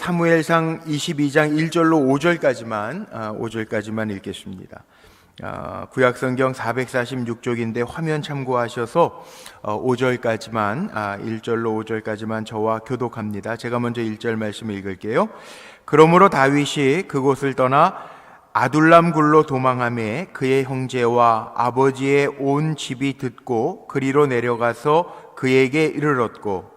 사무엘상 22장 1절로 5절까지만 읽겠습니다. 구약성경 446쪽인데 화면 참고하셔서 5절까지만 1절로 5절까지만 저와 교독합니다. 제가 먼저 1절 말씀을 읽을게요. 그러므로 다윗이 그곳을 떠나 아둘람 굴로 도망하매 그의 형제와 아버지의 온 집이 듣고 그리로 내려가서 그에게 이르렀고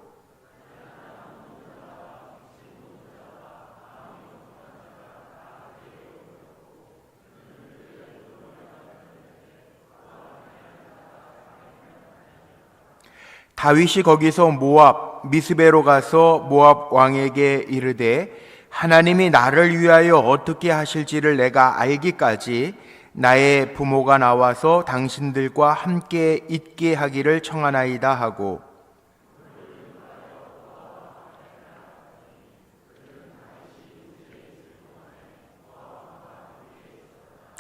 다윗이 거기서 모압 미스베로 가서 모압 왕에게 이르되 하나님이 나를 위하여 어떻게 하실지를 내가 알기까지 나의 부모가 나와서 당신들과 함께 있게 하기를 청하나이다 하고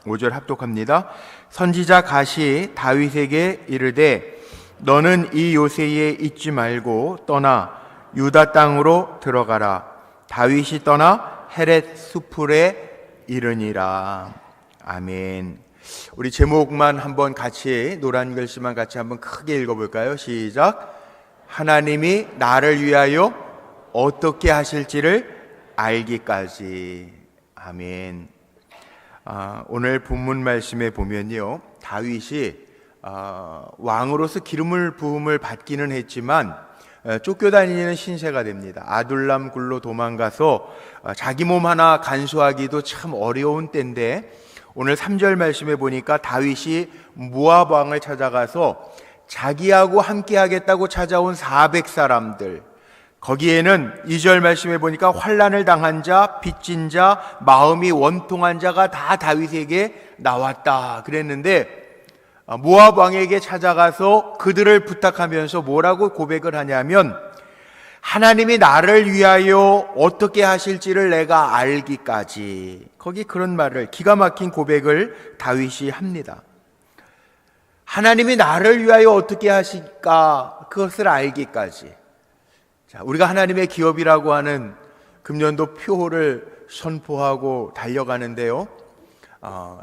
5절 합독합니다. 선지자 갓이 다윗에게 이르되 너는 이 요새에 있지 말고 떠나 유다 땅으로 들어가라. 다윗이 떠나 헤렛 수풀에 이르니라. 아멘. 우리 제목만 한번 같이 노란 글씨만 같이 한번 크게 읽어볼까요? 시작. 하나님이 나를 위하여 어떻게 하실지를 알기까지. 아멘. 오늘 본문 말씀에 보면요, 다윗이 왕으로서 기름을 부음을 받기는 했지만 쫓겨다니는 신세가 됩니다. 아둘람 굴로 도망가서 자기 몸 하나 간수하기도 참 어려운 때인데 오늘 3절 말씀에 보니까 다윗이 모압 왕을 찾아가서 자기하고 함께 하겠다고 찾아온 400사람들, 거기에는 2절 말씀에 보니까 환난을 당한 자, 빚진 자, 마음이 원통한 자가 다 다윗에게 나왔다 그랬는데 모압 왕에게 찾아가서 그들을 부탁하면서 뭐라고 고백을 하냐면 하나님이 나를 위하여 어떻게 하실지를 내가 알기까지, 거기 그런 말을, 기가 막힌 고백을 다윗이 합니다. 하나님이 나를 위하여 어떻게 하실까, 그것을 알기까지. 자, 우리가 하나님의 기업이라고 하는 금년도 표를 선포하고 달려가는데요,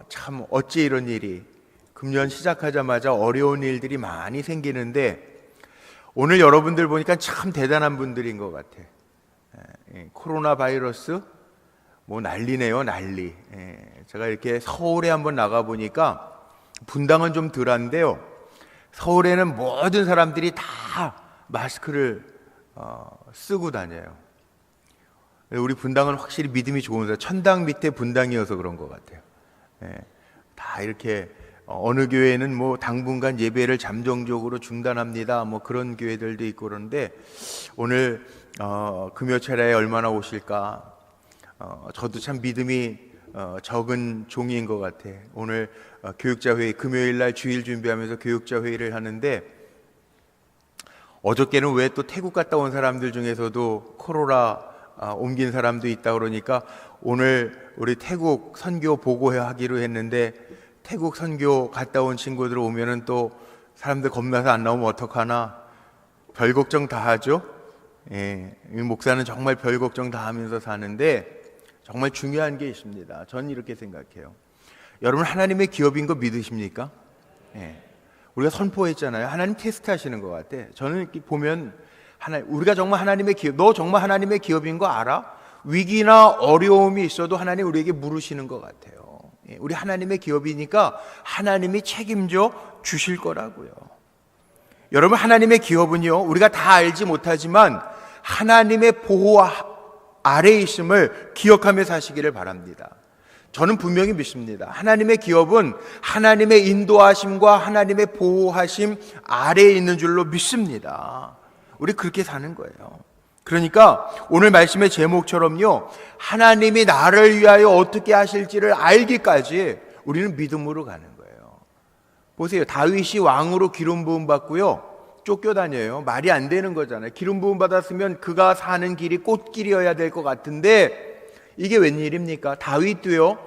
참 어찌 이런 일이, 금년 시작하자마자 어려운 일들이 많이 생기는데 오늘 여러분들 보니까 참 대단한 분들인 것 같아. 코로나 바이러스 뭐 난리네요, 난리. 제가 이렇게 서울에 한번 나가보니까 분당은 좀 덜한데요, 서울에는 모든 사람들이 다 마스크를 쓰고 다녀요. 우리 분당은 확실히 믿음이 좋은 데라, 천당 밑에 분당이어서 그런 것 같아요. 다 이렇게 어느 교회는 뭐 당분간 예배를 잠정적으로 중단합니다, 뭐 그런 교회들도 있고 그런데 오늘 금요철에 얼마나 오실까. 저도 참 믿음이 적은 종인 것 같아. 오늘 교육자 회의, 금요일날 주일 준비하면서 교육자 회의를 하는데 어저께는 왜 또 태국 갔다 온 사람들 중에서도 코로나 옮긴 사람도 있다 그러니까 오늘 우리 태국 선교 보고하기로 했는데 태국 선교 갔다 온 친구들 오면은 또 사람들 겁나서 안 나오면 어떡하나 별 걱정 다 하죠. 목사는 정말 별 걱정 다 하면서 사는데 정말 중요한 게 있습니다. 전 이렇게 생각해요. 여러분 하나님의 기업인 거 믿으십니까? 우리가 선포했잖아요. 하나님 테스트 하시는 것 같아. 저는 이렇게 보면 우리가 정말 하나님의 기업, 너 정말 하나님의 기업인 거 알아? 위기나 어려움이 있어도 하나님 우리에게 물으시는 것 같아요. 우리 하나님의 기업이니까 하나님이 책임져 주실 거라고요. 여러분 하나님의 기업은요, 우리가 다 알지 못하지만 하나님의 보호 아래에 있음을 기억하며 사시기를 바랍니다. 저는 분명히 믿습니다. 하나님의 기업은 하나님의 인도하심과 하나님의 보호하심 아래에 있는 줄로 믿습니다. 우리 그렇게 사는 거예요. 그러니까 오늘 말씀의 제목처럼요, 하나님이 나를 위하여 어떻게 하실지를 알기까지 우리는 믿음으로 가는 거예요. 보세요, 다윗이 왕으로 기름 부음 받고요 쫓겨다녀요. 말이 안 되는 거잖아요. 기름 부음 받았으면 그가 사는 길이 꽃길이어야 될 것 같은데 이게 웬일입니까? 다윗도요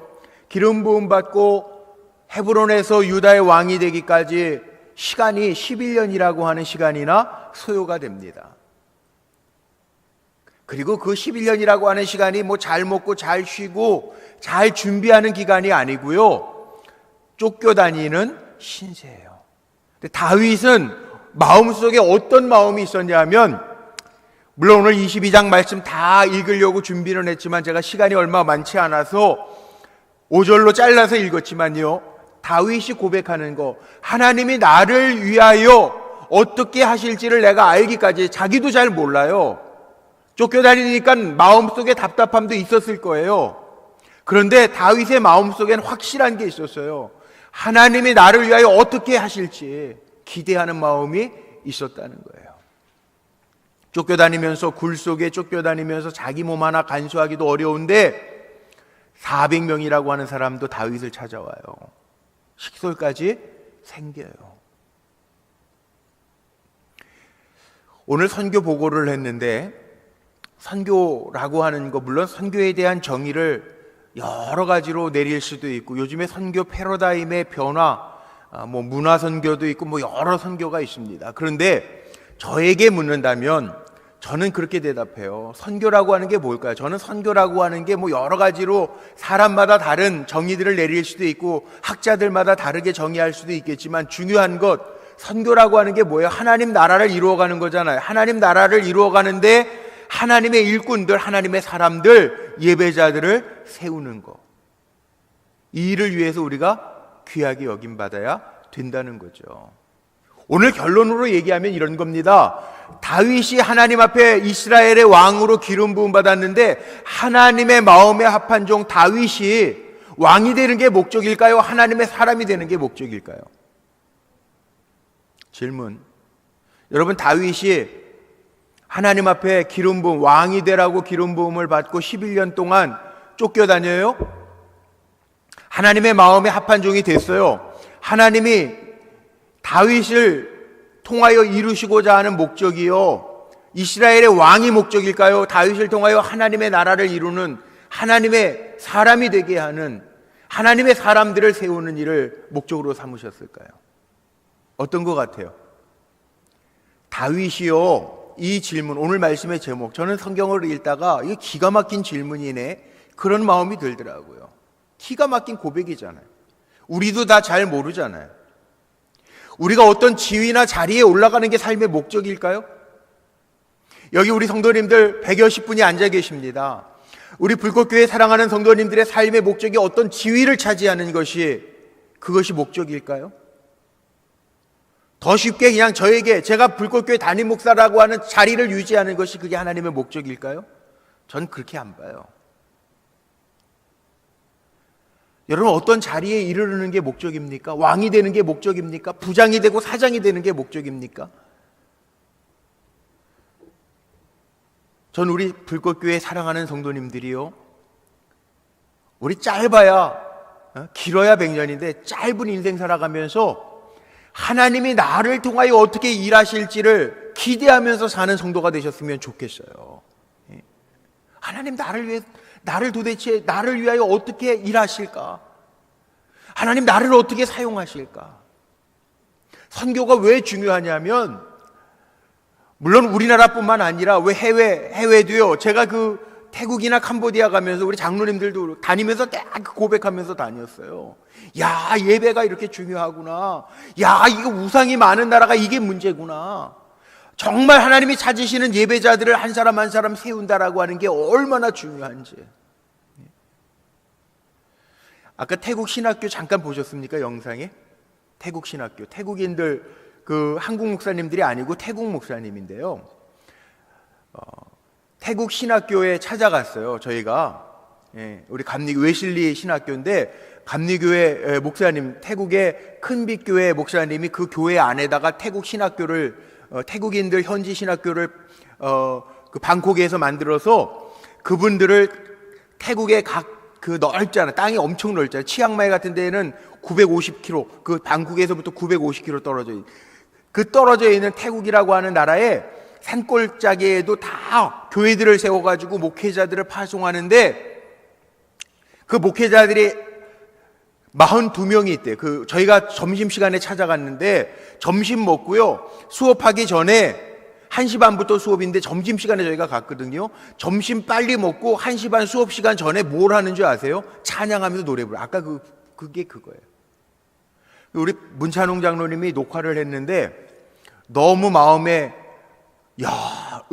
기름 부음 받고 헤브론에서 유다의 왕이 되기까지 시간이 11년이라고 하는 시간이나 소요가 됩니다. 그리고 그 11년이라고 하는 시간이 뭐 잘 먹고 잘 쉬고 잘 준비하는 기간이 아니고요, 쫓겨다니는 신세예요. 근데 다윗은 마음속에 어떤 마음이 있었냐면, 물론 오늘 22장 말씀 다 읽으려고 준비는 했지만 제가 시간이 얼마 많지 않아서 5절로 잘라서 읽었지만요, 다윗이 고백하는 거, 하나님이 나를 위하여 어떻게 하실지를 내가 알기까지 자기도 잘 몰라요. 쫓겨다니니까 마음속에 답답함도 있었을 거예요. 그런데 다윗의 마음속에는 확실한 게 있었어요. 하나님이 나를 위하여 어떻게 하실지 기대하는 마음이 있었다는 거예요. 쫓겨다니면서, 굴 속에 쫓겨다니면서 자기 몸 하나 간수하기도 어려운데 400명이라고 하는 사람도 다윗을 찾아와요. 식솔까지 생겨요. 오늘 선교 보고를 했는데, 선교라고 하는 거, 물론 선교에 대한 정의를 여러 가지로 내릴 수도 있고, 요즘에 선교 패러다임의 변화, 뭐 문화 선교도 있고 뭐 여러 선교가 있습니다. 그런데 저에게 묻는다면 저는 그렇게 대답해요. 선교라고 하는 게 뭘까요? 저는 선교라고 하는 게 뭐 여러 가지로 사람마다 다른 정의들을 내릴 수도 있고 학자들마다 다르게 정의할 수도 있겠지만, 중요한 것, 선교라고 하는 게 뭐예요? 하나님 나라를 이루어가는 거잖아요. 하나님 나라를 이루어가는데 하나님의 일꾼들, 하나님의 사람들, 예배자들을 세우는 거, 이 일을 위해서 우리가 귀하게 여김받아야 된다는 거죠. 오늘 결론으로 얘기하면 이런 겁니다. 다윗이 하나님 앞에 이스라엘의 왕으로 기름 부음 받았는데, 하나님의 마음에 합한 종 다윗이 왕이 되는 게 목적일까요? 하나님의 사람이 되는 게 목적일까요? 질문. 여러분, 다윗이 하나님 앞에 기름 부음, 왕이 되라고 기름 부음을 받고 11년 동안 쫓겨다녀요? 하나님의 마음에 합한 종이 됐어요. 하나님이 다윗을 통하여 이루시고자 하는 목적이요, 이스라엘의 왕이 목적일까요? 다윗을 통하여 하나님의 나라를 이루는, 하나님의 사람이 되게 하는, 하나님의 사람들을 세우는 일을 목적으로 삼으셨을까요? 어떤 것 같아요? 다윗이요, 이 질문, 오늘 말씀의 제목, 저는 성경을 읽다가 이게 기가 막힌 질문이네, 그런 마음이 들더라고요. 기가 막힌 고백이잖아요. 우리도 다 잘 모르잖아요. 우리가 어떤 지위나 자리에 올라가는 게 삶의 목적일까요? 여기 우리 성도님들 100여십 분이 앉아 계십니다. 우리 불꽃교회 사랑하는 성도님들의 삶의 목적이 어떤 지위를 차지하는 것이, 그것이 목적일까요? 더 쉽게 그냥 저에게, 제가 불꽃교회 담임 목사라고 하는 자리를 유지하는 것이 그게 하나님의 목적일까요? 전 그렇게 안 봐요. 여러분, 어떤 자리에 이르르는 게 목적입니까? 왕이 되는 게 목적입니까? 부장이 되고 사장이 되는 게 목적입니까? 전 우리 불꽃교회 사랑하는 성도님들이요, 우리 짧아야, 길어야 100년인데 짧은 인생 살아가면서 하나님이 나를 통하여 어떻게 일하실지를 기대하면서 사는 성도가 되셨으면 좋겠어요. 하나님 나를 도대체 나를 위하여 어떻게 일하실까? 하나님 나를 어떻게 사용하실까? 선교가 왜 중요하냐면, 물론 우리나라뿐만 아니라 왜 해외도요. 제가 그 태국이나 캄보디아 가면서 우리 장로님들도 다니면서 딱 고백하면서 다녔어요. 야, 예배가 이렇게 중요하구나. 야, 이거 우상이 많은 나라가 이게 문제구나. 정말 하나님이 찾으시는 예배자들을 한 사람 한 사람 세운다라고 하는 게 얼마나 중요한지. 아까 태국 신학교 잠깐 보셨습니까? 영상에? 태국 신학교. 태국인들, 그 한국 목사님들이 아니고 태국 목사님인데요. 태국 신학교에 찾아갔어요. 저희가. 우리 감리교 웨실리 신학교인데, 감리교회 목사님, 태국의 큰빛교회 목사님이 그 교회 안에다가 태국 신학교를, 태국인들 현지 신학교를 그 방콕에서 만들어서 그분들을 태국의 각 그 넓잖아, 땅이 엄청 넓잖아. 치앙마이 같은 데에는 950km, 그 방콕에서부터 950km 떨어져 있는 태국이라고 하는 나라에 산골짜기에도 다 교회들을 세워가지고 목회자들을 파송하는데, 그 목회자들이 42명이 있대요. 저희가 점심시간에 찾아갔는데 점심 먹고요, 수업하기 전에 1시 반부터 수업인데 점심시간에 저희가 갔거든요. 점심 빨리 먹고 1시 반 수업시간 전에 뭘 하는 줄 아세요? 찬양하면서 노래 부르고. 아까 그게 그거예요. 우리 문찬홍 장로님이 녹화를 했는데 너무 마음에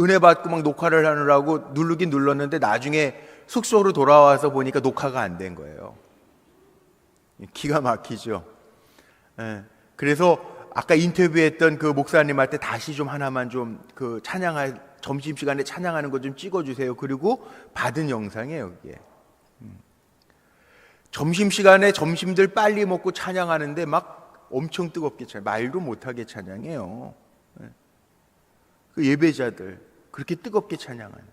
은혜 받고 막 녹화를 하느라고 누르긴 눌렀는데 나중에 숙소로 돌아와서 보니까 녹화가 안 된 거예요. 기가 막히죠. 그래서 아까 인터뷰했던 그 목사님한테 다시 좀 하나만 좀 그 점심시간에 찬양하는 거 좀 찍어주세요. 그리고 받은 영상이에요, 이게. 점심시간에 점심들 빨리 먹고 찬양하는데 막 엄청 뜨겁게 말도 못하게 찬양해요. 그 예배자들 그렇게 뜨겁게 찬양하는.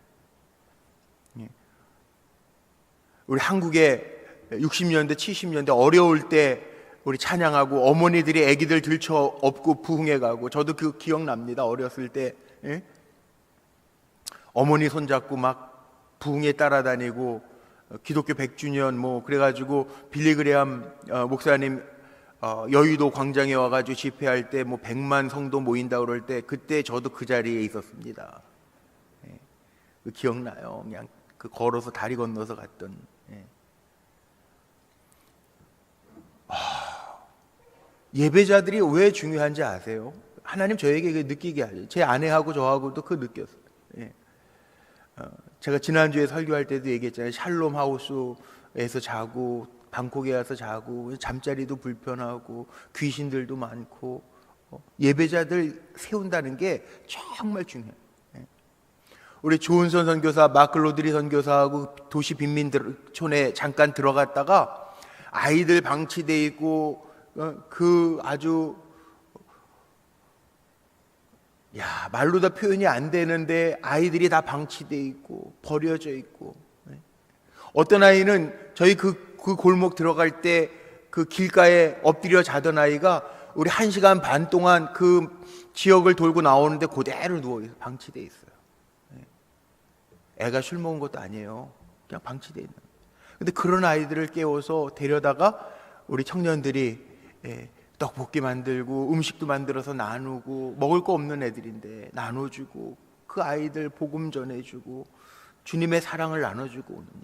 우리 한국의 60년대 70년대 어려울 때 우리 찬양하고 어머니들이 아기들 들쳐 업고 부흥회 가고, 저도 그 기억납니다. 어렸을 때 어머니 손잡고 막 부흥회 따라다니고, 기독교 100주년 뭐 그래가지고 빌리그레암 목사님 여의도 광장에 와가지고 집회할 때 뭐 100만 성도 모인다 그럴 때 그때 저도 그 자리에 있었습니다. 기억나요. 그냥 걸어서 다리 건너서 갔던. 예배자들이 왜 중요한지 아세요? 하나님 저에게 느끼게 하죠. 제 아내하고 저하고도 느꼈어요. 제가 지난주에 설교할 때도 얘기했잖아요. 샬롬 하우스에서 자고 방콕에 가서 자고 잠자리도 불편하고 귀신들도 많고, 예배자들 세운다는 게 정말 중요해요. 우리 조은선 선교사, 마클로드리 선교사하고 도시 빈민촌에 잠깐 들어갔다가 아이들 방치돼 있고 아주 말로 다 표현이 안 되는데 아이들이 다 방치돼 있고 버려져 있고, 어떤 아이는 저희 그 골목 들어갈 때 그 길가에 엎드려 자던 아이가 우리 1시간 반 동안 그 지역을 돌고 나오는데 그대로 누워 있어요. 방치돼 있어요. 애가 술 먹은 것도 아니에요. 그냥 방치돼 있는. 근데 그런 아이들을 깨워서 데려다가 우리 청년들이 떡볶이 만들고 음식도 만들어서 나누고, 먹을 거 없는 애들인데 나눠주고, 그 아이들 복음 전해주고 주님의 사랑을 나눠주고 오는 일.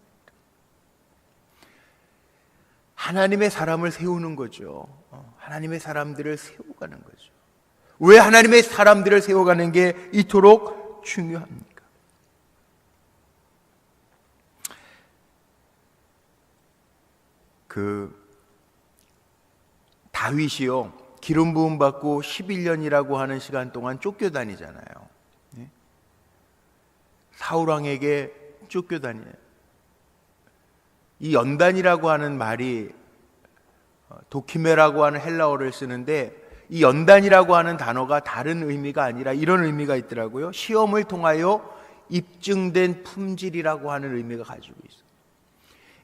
하나님의 사람을 세우는 거죠. 하나님의 사람들을 세워가는 거죠. 왜 하나님의 사람들을 세워가는 게 이토록 중요합니까? 다윗이요, 기름 부음 받고 11년이라고 하는 시간 동안 쫓겨다니잖아요. 사울 왕에게 쫓겨다녀요. 이 연단이라고 하는 말이 도키메라고 하는 헬라어를 쓰는데, 이 연단이라고 하는 단어가 다른 의미가 아니라 이런 의미가 있더라고요. 시험을 통하여 입증된 품질이라고 하는 의미가 가지고 있어요.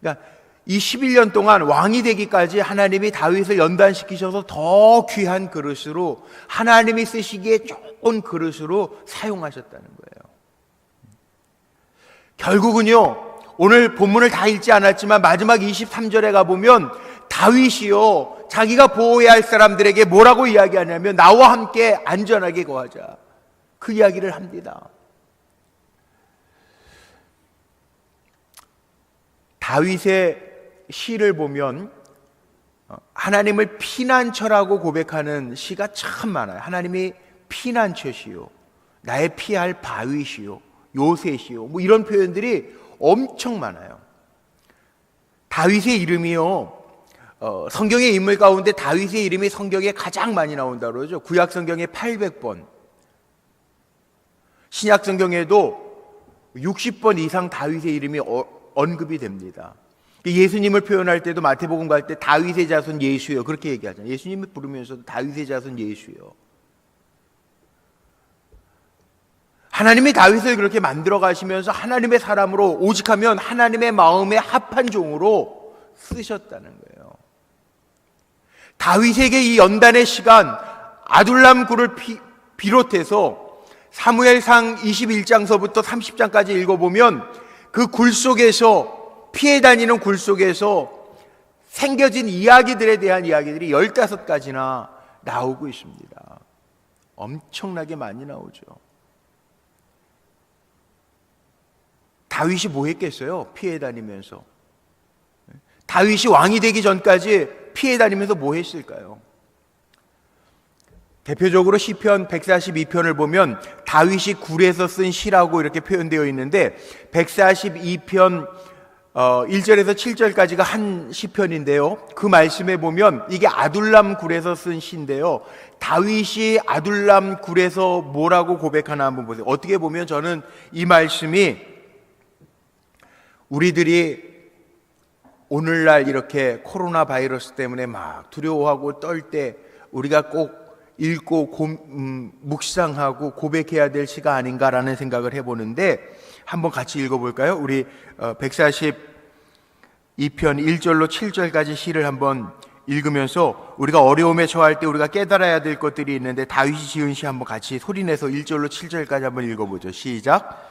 그러니까 이 11년 동안 왕이 되기까지 하나님이 다윗을 연단시키셔서 더 귀한 그릇으로, 하나님이 쓰시기에 좋은 그릇으로 사용하셨다는 거예요. 결국은요, 오늘 본문을 다 읽지 않았지만 마지막 23절에 가보면 다윗이요, 자기가 보호해야 할 사람들에게 뭐라고 이야기하냐면 나와 함께 안전하게 거하자, 그 이야기를 합니다. 다윗의 시를 보면 하나님을 피난처라고 고백하는 시가 참 많아요. 하나님이 피난처시요, 나의 피할 바위시요, 요새시요, 뭐 이런 표현들이 엄청 많아요. 다윗의 이름이요, 성경의 인물 가운데 다윗의 이름이 성경에 가장 많이 나온다고 그러죠. 구약 성경에 800번, 신약 성경에도 60번 이상 다윗의 이름이 언급이 됩니다. 예수님을 표현할 때도 마태복음 갈 때 다윗의 자손 예수요, 그렇게 얘기하잖아요. 예수님을 부르면서도 다윗의 자손 예수요. 하나님이 다윗을 그렇게 만들어 가시면서 하나님의 사람으로, 오직하면 하나님의 마음에 합한 종으로 쓰셨다는 거예요. 다윗에게 이 연단의 시간, 아둘람 굴을 비롯해서 사무엘상 21장서부터 30장까지 읽어보면 그 굴 속에서, 피해 다니는 굴 속에서 생겨진 이야기들에 대한 이야기들이 15가지나 나오고 있습니다. 엄청나게 많이 나오죠. 다윗이 뭐 했겠어요? 피해 다니면서. 다윗이 왕이 되기 전까지 피해 다니면서 뭐 했을까요? 대표적으로 시편 142편을 보면 다윗이 굴에서 쓴 시라고 이렇게 표현되어 있는데 142편 1절에서 7절까지가 한 시편인데요. 그 말씀에 보면 이게 아둘람 굴에서 쓴 시인데요. 다윗이 아둘람 굴에서 뭐라고 고백하나 한번 보세요. 어떻게 보면 저는 이 말씀이 우리들이 오늘날 이렇게 코로나 바이러스 때문에 막 두려워하고 떨 때 우리가 꼭 읽고 묵상하고 고백해야 될 시가 아닌가라는 생각을 해보는데 한번 같이 읽어볼까요? 우리 142편 1절로 7절까지 시를 한번 읽으면서 우리가 어려움에 처할 때 우리가 깨달아야 될 것들이 있는데 다윗이 지은 시 한번 같이 소리내서 1절로 7절까지 한번 읽어보죠. 시작.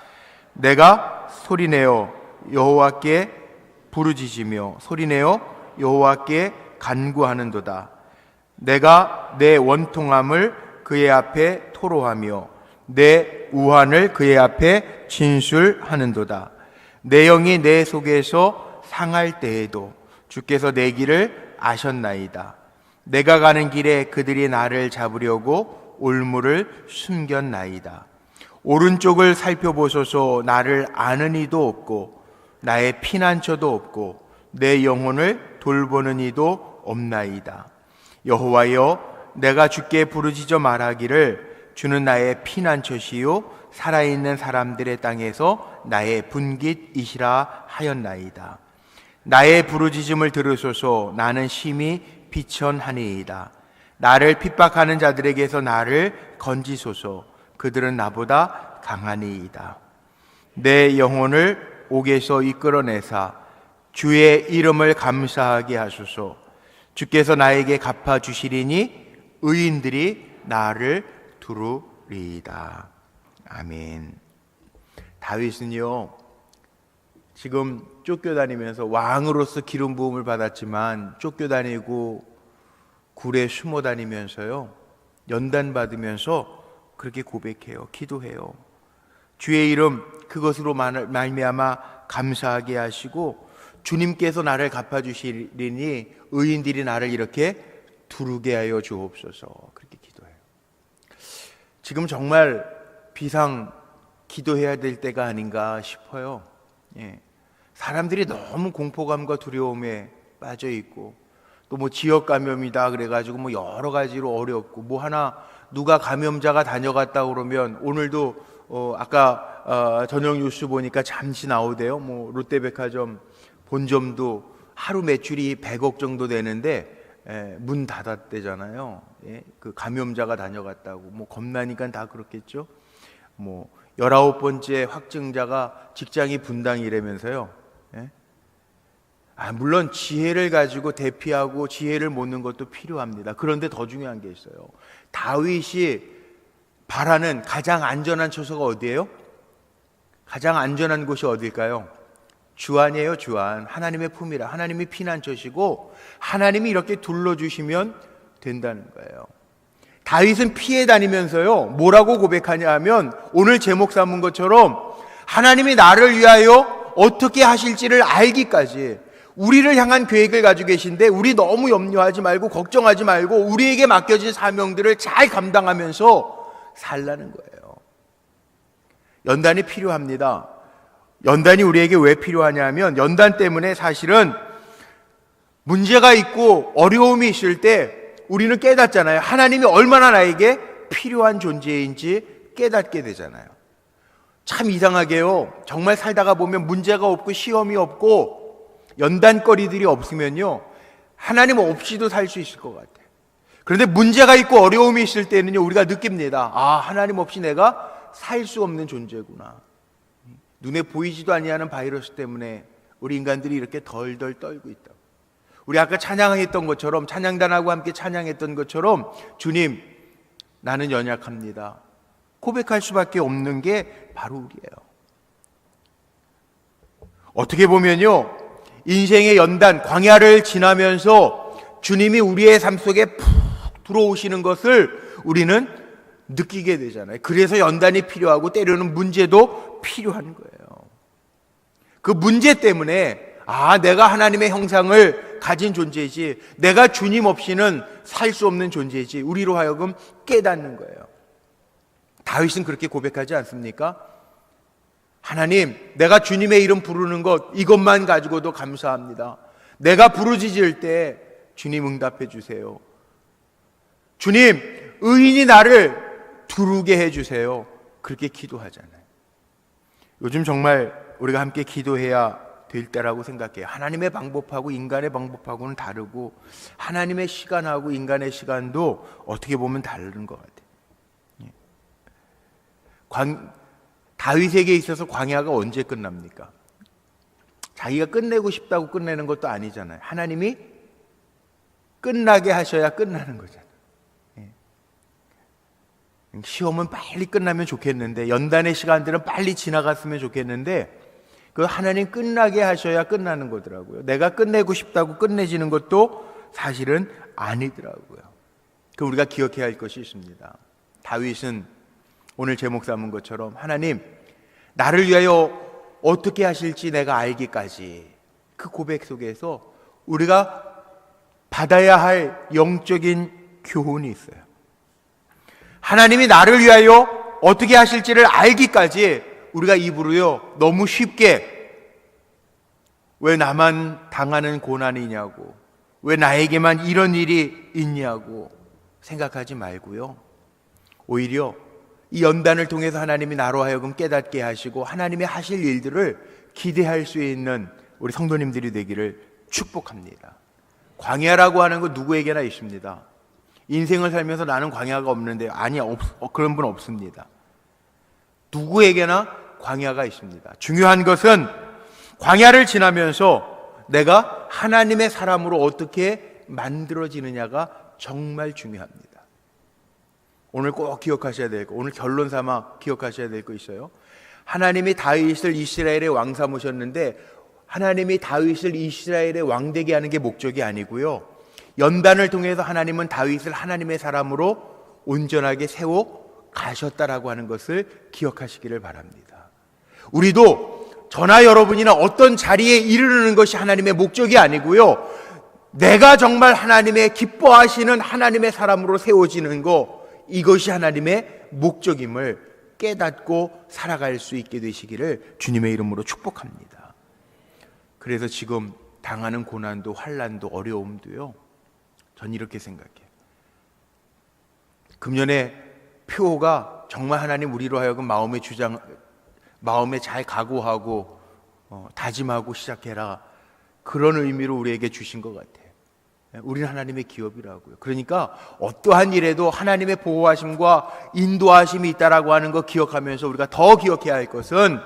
내가 소리내어 여호와께 부르짖으며 소리내어 여호와께 간구하는도다. 내가 내 원통함을 그의 앞에 토로하며 내 우환을 그의 앞에 진술하는도다. 내 영이 내 속에서 상할 때에도 주께서 내 길을 아셨나이다. 내가 가는 길에 그들이 나를 잡으려고 올무를 숨겼나이다. 오른쪽을 살펴보소서. 나를 아는 이도 없고 나의 피난처도 없고 내 영혼을 돌보는 이도 없나이다. 여호와여, 내가 주께 부르짖어 말하기를 주는 나의 피난처시요 살아있는 사람들의 땅에서 나의 분깃이시라 하였나이다. 나의 부르짖음을 들으소서. 나는 심히 비천하니이다. 나를 핍박하는 자들에게서 나를 건지소서. 그들은 나보다 강하니이다. 내 영혼을 옥에서 이끌어내사 주의 이름을 감사하게 하소서. 주께서 나에게 갚아주시리니 의인들이 나를 두루리이다. 아멘. 다윗은요, 지금 쫓겨다니면서 왕으로서 기름 부음을 받았지만 쫓겨다니고 굴에 숨어 다니면서요, 연단 받으면서 그렇게 고백해요. 기도해요. 주의 이름 그것으로 말미암아 감사하게 하시고 주님께서 나를 갚아주시리니 의인들이 나를 이렇게 두르게 하여 주옵소서. 그렇게 기도해요. 지금 정말 비상 기도해야 될 때가 아닌가 싶어요. 사람들이 너무 공포감과 두려움에 빠져 있고 또 뭐 지역 감염이다 그래가지고 뭐 여러 가지로 어렵고 뭐 하나 누가 감염자가 다녀갔다 그러면 오늘도 아까 저녁 뉴스 보니까 잠시 나오대요. 뭐 롯데백화점 본점도 하루 매출이 100억 정도 되는데 문 닫았대잖아요. 그 감염자가 다녀갔다고. 뭐 겁나니까 다 그렇겠죠. 뭐 19번째 확진자가 직장이 분당이라면서요. 물론 지혜를 가지고 대피하고 지혜를 모는 것도 필요합니다. 그런데 더 중요한 게 있어요. 다윗이 바라는 가장 안전한 처소가 어디예요? 가장 안전한 곳이 어딜까요? 주안이에요. 주안. 하나님의 품이라. 하나님이 피난처시고 하나님이 이렇게 둘러주시면 된다는 거예요. 다윗은 피해 다니면서요, 뭐라고 고백하냐 하면 오늘 제목 삼은 것처럼 하나님이 나를 위하여 어떻게 하실지를 알기까지 우리를 향한 계획을 가지고 계신데 우리 너무 염려하지 말고 걱정하지 말고 우리에게 맡겨진 사명들을 잘 감당하면서 살라는 거예요. 연단이 필요합니다. 연단이 우리에게 왜 필요하냐면 연단 때문에 사실은 문제가 있고 어려움이 있을 때 우리는 깨닫잖아요. 하나님이 얼마나 나에게 필요한 존재인지 깨닫게 되잖아요. 참 이상하게요. 정말 살다가 보면 문제가 없고 시험이 없고 연단거리들이 없으면요, 하나님 없이도 살 수 있을 것 같아요. 그런데 문제가 있고 어려움이 있을 때는요, 우리가 느낍니다. 하나님 없이 내가 살 수 없는 존재구나. 눈에 보이지도 아니하는 바이러스 때문에 우리 인간들이 이렇게 덜덜 떨고 있다. 우리 아까 찬양했던 것처럼, 찬양단하고 함께 찬양했던 것처럼 주님, 나는 연약합니다. 고백할 수밖에 없는 게 바로 우리예요. 어떻게 보면요, 인생의 연단, 광야를 지나면서 주님이 우리의 삶 속에 푹 들어오시는 것을 우리는 느끼게 되잖아요. 그래서 연단이 필요하고 때로는 문제도 필요한 거예요. 그 문제 때문에 내가 하나님의 형상을 가진 존재이지, 내가 주님 없이는 살 수 없는 존재이지, 우리로 하여금 깨닫는 거예요. 다윗은 그렇게 고백하지 않습니까? 하나님, 내가 주님의 이름 부르는 것, 이것만 가지고도 감사합니다. 내가 부르짖을 때 주님 응답해 주세요. 주님, 의인이 나를 두르게 해 주세요. 그렇게 기도하잖아요. 요즘 정말 우리가 함께 기도해야 될 때라고 생각해요. 하나님의 방법하고 인간의 방법하고는 다르고, 하나님의 시간하고 인간의 시간도 어떻게 보면 다른 것 같아요. 다윗에게 있어서 광야가 언제 끝납니까? 자기가 끝내고 싶다고 끝내는 것도 아니잖아요. 하나님이 끝나게 하셔야 끝나는 거잖아요. 시험은 빨리 끝나면 좋겠는데, 연단의 시간들은 빨리 지나갔으면 좋겠는데, 그 하나님 끝나게 하셔야 끝나는 거더라고요. 내가 끝내고 싶다고 끝내지는 것도 사실은 아니더라고요. 그 우리가 기억해야 할 것이 있습니다. 다윗은 오늘 제목 삼은 것처럼 하나님, 나를 위하여 어떻게 하실지 내가 알기까지, 그 고백 속에서 우리가 받아야 할 영적인 교훈이 있어요. 하나님이 나를 위하여 어떻게 하실지를 알기까지 우리가 입으로요, 너무 쉽게 왜 나만 당하는 고난이냐고, 왜 나에게만 이런 일이 있냐고 생각하지 말고요, 오히려 이 연단을 통해서 하나님이 나로 하여금 깨닫게 하시고 하나님이 하실 일들을 기대할 수 있는 우리 성도님들이 되기를 축복합니다. 광야라고 하는 건 누구에게나 있습니다. 인생을 살면서 나는 광야가 없는데, 그런 분 없습니다. 누구에게나 광야가 있습니다. 중요한 것은 광야를 지나면서 내가 하나님의 사람으로 어떻게 만들어지느냐가 정말 중요합니다. 오늘 꼭 기억하셔야 될 거, 오늘 결론 삼아 기억하셔야 될 거 있어요. 하나님이 다윗을 이스라엘의 왕 삼으셨는데, 하나님이 다윗을 이스라엘의 왕 되게 하는 게 목적이 아니고요, 연단을 통해서 하나님은 다윗을 하나님의 사람으로 온전하게 세워 가셨다라고 하는 것을 기억하시기를 바랍니다. 우리도 저나 여러분이나 어떤 자리에 이르르는 것이 하나님의 목적이 아니고요, 내가 정말 하나님의 기뻐하시는 하나님의 사람으로 세워지는 것, 이것이 하나님의 목적임을 깨닫고 살아갈 수 있게 되시기를 주님의 이름으로 축복합니다. 그래서 지금 당하는 고난도 환난도 어려움도요, 전 이렇게 생각해요. 금년에 표가 정말 하나님 우리로 하여금 마음에 잘 각오하고 다짐하고 시작해라, 그런 의미로 우리에게 주신 것 같아요. 우리는 하나님의 기업이라고요. 그러니까 어떠한 일에도 하나님의 보호하심과 인도하심이 있다라고 하는 거 기억하면서 우리가 더 기억해야 할 것은,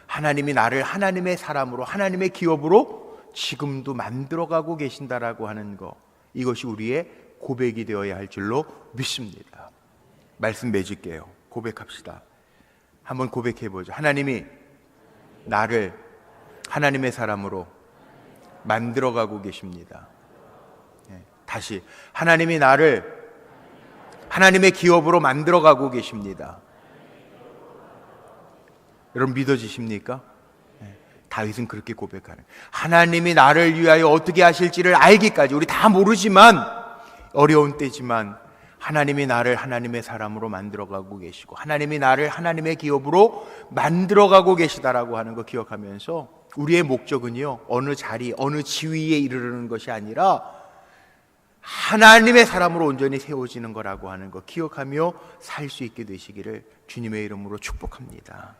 하나님이 나를 하나님의 사람으로, 하나님의 기업으로 지금도 만들어가고 계신다라고 하는 거, 이것이 우리의 고백이 되어야 할 줄로 믿습니다. 말씀 맺을게요. 고백합시다. 한번 고백해보죠. 하나님이 나를 하나님의 사람으로 만들어가고 계십니다. 다시, 하나님이 나를 하나님의 기업으로 만들어가고 계십니다. 여러분 믿어지십니까? 다윗은 그렇게 고백하는, 하나님이 나를 위하여 어떻게 하실지를 알기까지, 우리 다 모르지만, 어려운 때지만 하나님이 나를 하나님의 사람으로 만들어가고 계시고, 하나님이 나를 하나님의 기업으로 만들어가고 계시다라고 하는 거 기억하면서, 우리의 목적은요, 어느 자리, 어느 지위에 이르르는 것이 아니라 하나님의 사람으로 온전히 세워지는 거라고 하는 거 기억하며 살 수 있게 되시기를 주님의 이름으로 축복합니다.